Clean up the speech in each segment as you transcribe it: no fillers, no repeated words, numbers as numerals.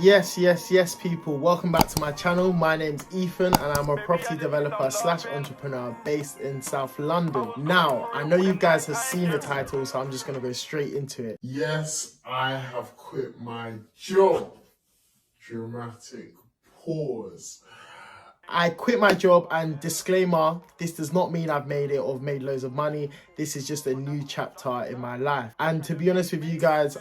Yes, people. Welcome back to my channel. My name's Ethan and I'm a property developer slash entrepreneur based in South London. Now, I know you guys have seen the title, so I'm just going to go straight into it. Yes, I have quit my job. Dramatic pause. I quit my job, and disclaimer, this does not mean I've made it or made loads of money. This is just a new chapter in my life. And to be honest with you guys,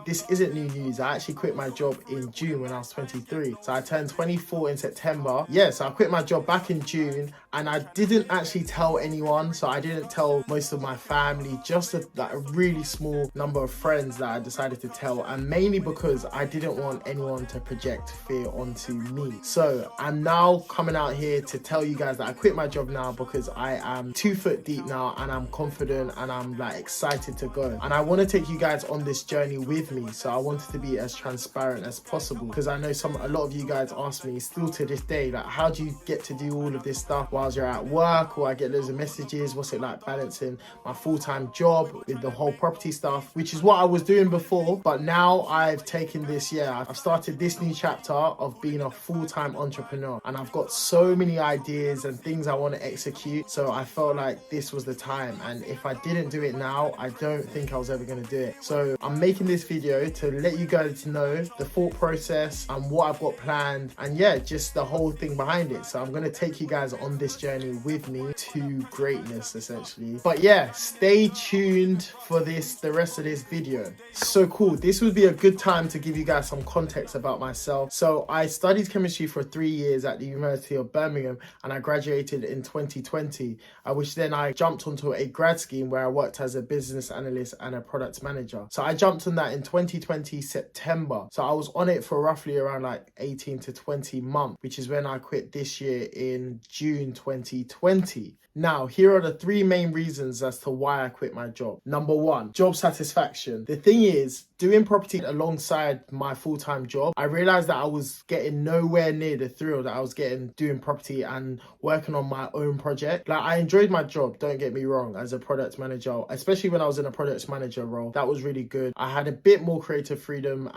this isn't new news. I actually quit my job in June when I was 23. So I turned 24 in September. Yes, I quit my job back in June and I didn't actually tell anyone. So I didn't tell most of my family, just a really small number of friends that I decided to tell. And mainly because I didn't want anyone to project fear onto me. So I'm now coming out here to tell you guys that I quit my job now because I am 2 foot deep now and I'm confident and I'm excited to go. And I want to take you guys on this journey with me. So I wanted to be as transparent as possible because I know a lot of you guys ask me still to this day, how do you get to do all of this stuff whilst you're at work? Or I get loads of messages, what's it like balancing my full-time job with the whole property stuff, which is what I was doing before. But now I've taken this, I've started this new chapter of being a full-time entrepreneur and I've got so many ideas and things I want to execute. So I felt like this was the time, and if I didn't do it now, I don't think I was ever going to do it. So I'm making this video to let you guys know the thought process and what I've got planned, and just the whole thing behind it. So I'm going to take you guys on this journey with me to greatness essentially. But stay tuned for the rest of this video. So cool. This would be a good time to give you guys some context about myself. So I studied chemistry for 3 years at the University of Birmingham and I graduated in 2020, which then I jumped onto a grad scheme where I worked as a business analyst and a product manager. So I jumped on that in 2020 September. So I was on it for roughly around 18 to 20 months, which is when I quit this year in June 2020. Now, here are the 3 main reasons as to why I quit my job. Number 1, job satisfaction. The thing is, doing property alongside my full-time job, I realized that I was getting nowhere near the thrill that I was getting doing property and working on my own project. I enjoyed my job, don't get me wrong, as a product manager, especially when I was in a product manager role. That was really good. I had a bit more creative freedom,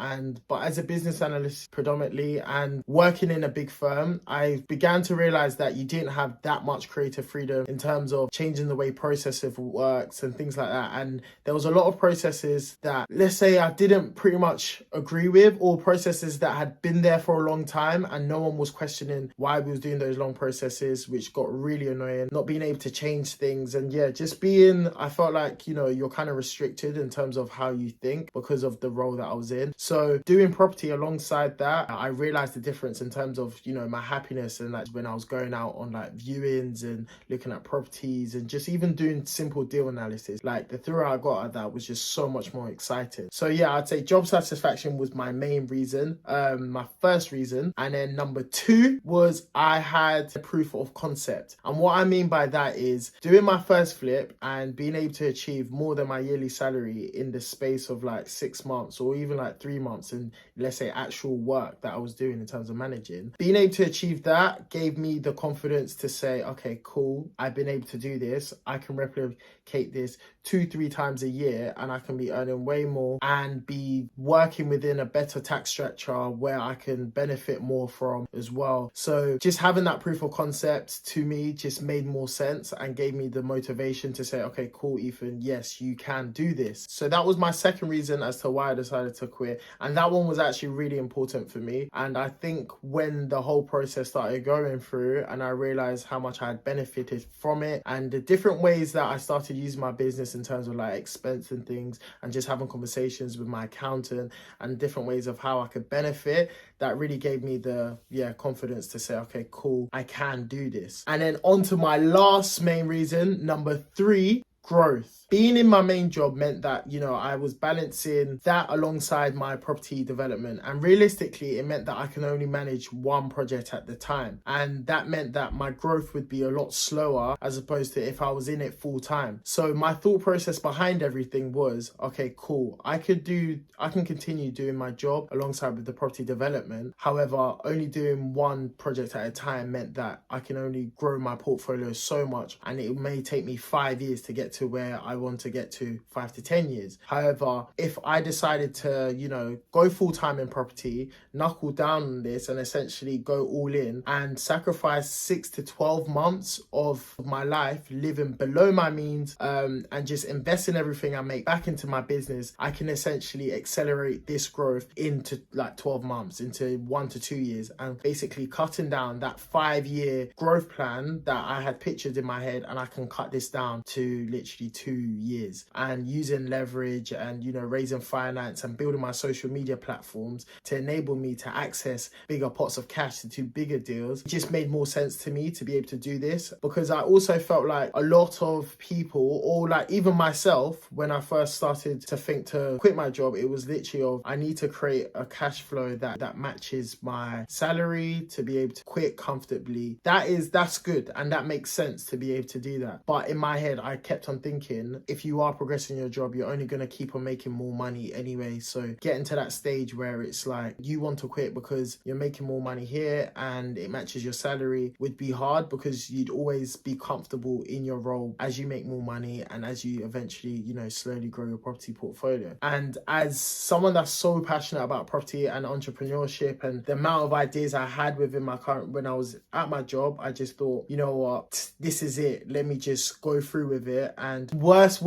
but as a business analyst predominantly and working in a big firm, I began to realize that you didn't have that much creative freedom in terms of changing the way processes works and things like that. And there was a lot of processes that, let's say, I didn't pretty much agree with, or processes that had been there for a long time and no one was questioning why we was doing those long processes, which got really annoying. Not being able to change things and just being, I felt like, you're kind of restricted in terms of how you think because of the role that I was in. So doing property alongside that, I realized the difference in terms of, my happiness, and when I was going out on viewings and looking at properties and just even doing simple deal analysis, the thrill I got at that was just so much more exciting. So I'd say job satisfaction was my main reason, my first reason. And then number 2 was I had a proof of concept. And what I mean by that is doing my first flip and being able to achieve more than my yearly salary in the space of 6 months or even 3 months in, let's say, actual work that I was doing in terms of managing. Being able to achieve that gave me the confidence to say, okay, cool, I've been able to do this. I can replicate this 2-3 times a year and I can be earning way more and be working within a better tax structure where I can benefit more from as well. So just having that proof of concept to me just made more sense and gave me the motivation to say, okay, cool, Ethan, yes, you can do this. So that was my second reason as to why I decided to quit. And that one was actually really important for me. And I think when the whole process started going through and I realized how much I had benefited from it and the different ways that I started using my business in terms of expense and things and just having conversations with my accountant and different ways of how I could benefit, that really gave me the confidence to say, okay, cool, I can do this. And then on to my last main reason, number 3, growth. Being in my main job meant that, I was balancing that alongside my property development. And realistically, it meant that I can only manage one project at the time. And that meant that my growth would be a lot slower as opposed to if I was in it full time. So my thought process behind everything was, okay, cool, I can continue doing my job alongside with the property development. However, only doing one project at a time meant that I can only grow my portfolio so much. And it may take me 5 years to get to where I want to get to 5 to 10 years. However, if I decided to, you know, go full-time in property, knuckle down on this and essentially go all in and sacrifice 6 to 12 months of my life living below my means, and just invest in everything I make back into my business, I can essentially accelerate this growth into like 12 months, into 1 to 2 years, and basically cutting down that 5-year growth plan that I had pictured in my head, and I can cut this down to literally 2 years, and using leverage and, you know, raising finance and building my social media platforms to enable me to access bigger pots of cash to do bigger deals. It just made more sense to me to be able to do this, because I also felt like a lot of people, or like even myself, when I first started to think to quit my job, it was literally of, I need to create a cash flow that matches my salary to be able to quit comfortably. That's good, and that makes sense to be able to do that. But in my head, I kept on thinking, if you are progressing your job, you're only going to keep on making more money anyway. So getting to that stage where it's like you want to quit because you're making more money here and it matches your salary would be hard, because you'd always be comfortable in your role as you make more money and as you eventually, you know, slowly grow your property portfolio. And as someone that's so passionate about property and entrepreneurship and the amount of ideas I had within my current, when I was at my job, I just thought, you know what, this is it. Let me just go through with it. And worst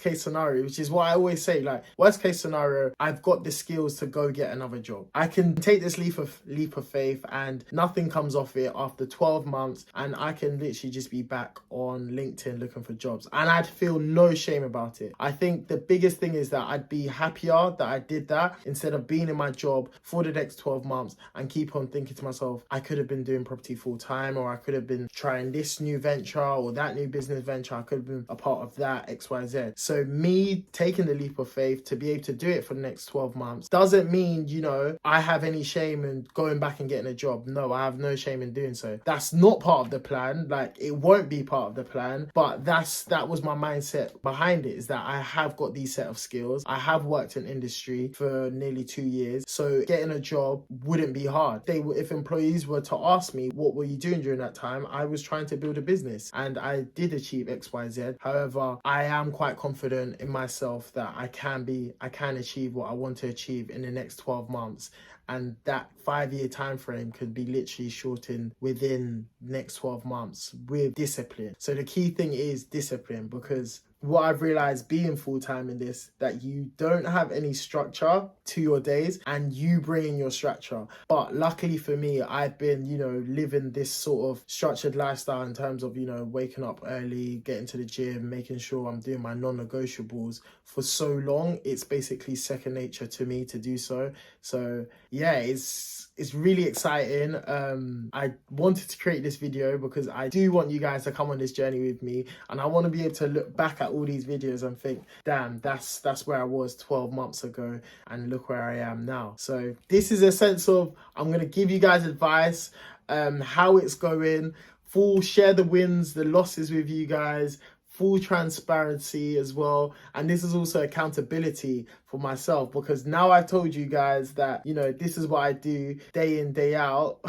case scenario, which is what I always say, like worst case scenario, I've got the skills to go get another job. I can take this leap of faith and nothing comes off it after 12 months, and I can literally just be back on LinkedIn looking for jobs, and I'd feel no shame about it. I think the biggest thing is that I'd be happier that I did that instead of being in my job for the next 12 months and keep on thinking to myself, I could have been doing property full time, or I could have been trying this new venture or that new business venture. I could have been a part of that, XYZ. So me taking the leap of faith to be able to do it for the next 12 months doesn't mean, you know, I have any shame in going back and getting a job. No, I have no shame in doing so. That's not part of the plan. Like, it won't be part of the plan, but that was my mindset behind it, is that I have got these set of skills. I have worked in industry for nearly 2 years, so getting a job wouldn't be hard. If employees were to ask me, what were you doing during that time? I was trying to build a business, and I did achieve XYZ. However, I am quite confident in myself that I can achieve what I want to achieve in the next 12 months. And that 5-year time frame could be literally shortened within next 12 months with discipline. So the key thing is discipline, because what I've realized being full-time in this, that you don't have any structure to your days, and you bring in your structure. But luckily for me, I've been, you know, living this sort of structured lifestyle in terms of, you know, waking up early, getting to the gym, making sure I'm doing my non-negotiables for so long. It's basically second nature to me to do so. So yeah, it's really exciting. I wanted to create this video because I do want you guys to come on this journey with me, and I want to be able to look back at all these videos and think, damn, that's where I was 12 months ago, and look where I am now. So this is a sense of, I'm going to give you guys advice, how it's going, share the wins, the losses with you guys, full transparency as well. And this is also accountability for myself, because now I've told you guys that, you know, this is what I do day in, day out.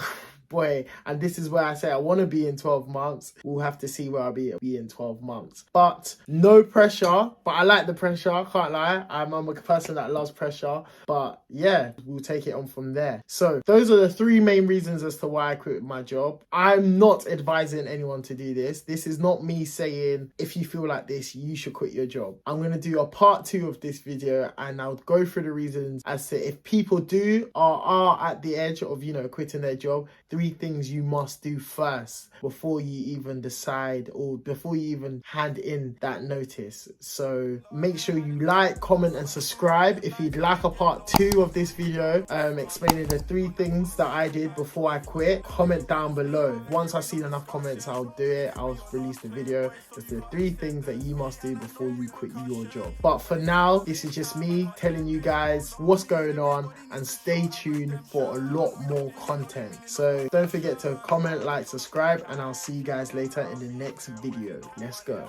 Boy, and this is where I say I want to be in 12 months. We'll have to see where I'll be in 12 months. But no pressure. But I like the pressure, I can't lie. I'm a person that loves pressure. But yeah, we'll take it on from there. So those are the 3 main reasons as to why I quit my job. I'm not advising anyone to do this. This is not me saying, if you feel like this, you should quit your job. I'm going to do a part 2 of this video, and I'll go through the reasons as to if people are at the edge of, you know, quitting their job, 3 things you must do first before you even decide, or before you even hand in that notice. So make sure you like, comment and subscribe if you'd like a part 2 of this video, explaining the 3 things that I did before I quit. Comment down below. Once I've seen enough comments, I'll do it. I'll release the video. It's the 3 things that you must do before you quit your job. But for now, this is just me telling you guys what's going on, and stay tuned for a lot more content. So don't forget to comment, like, subscribe, and I'll see you guys later in the next video. Let's go.